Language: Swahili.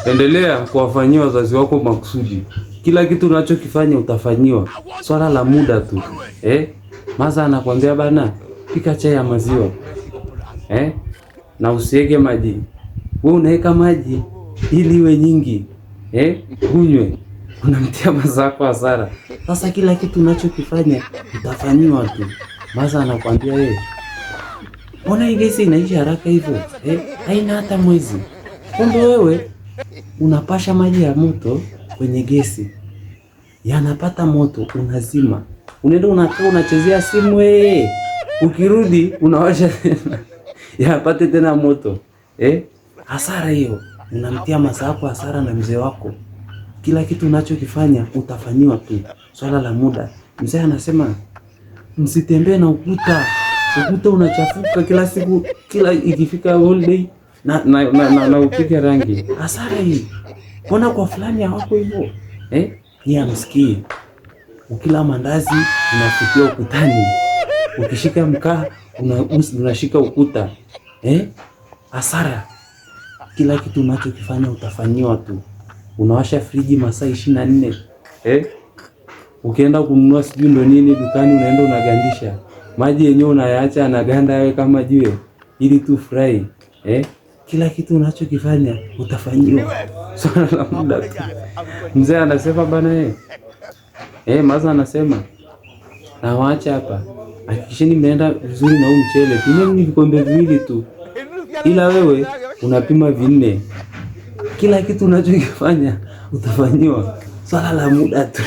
endelea kuwafanyia wazazi wako makusudi. Kila kitu unachokifanya utafanyiwa, swala la muda tu. Maza anakwambia bana, pika chai ya maziwa na usiweke maji. Wewe unaweka maji ili iwe nyingi unywe, unamtia mazako hasara. Sasa kila kitu unachokifanya utafanyiwa tu. Maza anakwambia mbona hii gesi inaisha haraka hivyo? Haina hata mwezi. Kumbe wewe unapasha maji ya moto kwenye gesi, yanapata moto, unazima, unaenda unakaa unachezea simu ukirudi unawasha tena yapate tena moto. Hasara hiyo, unamtia masaa yako hasara na mzee wako. Kila kitu unachokifanya utafanyiwa tu, swala la muda. Mzee anasema msitembee na ukuta. Ukuta unachafuka kila siku, kila ikifika holiday na upige rangi. Hasara hii. Mbona kwa fulani hawako hivyo? Ni amsikii. Ukila mandazi unafikia ukutani. Ukishika mkaa unashika ukuta. Hasara. Kila kitu unachokifanya utafanyiwa tu. Unawasha friji masaa 24. Ukienda kununua sijui ndo nini dukani, unaenda unagandisha. Maji yenyewe unayaacha anaganda yawe kama jiwe ili tu fry. Kila kitu unachokifanya utafanyiwa, swala la muda tu. Mzee anasema bana Maza anasema na waacha hapa, hakikisheni mnaenda vizuri na huu mchele. Pimeni vikombe viwili tu, ila wewe unapima 4. Kila kitu unachokifanya utafanyiwa, swala la muda tu.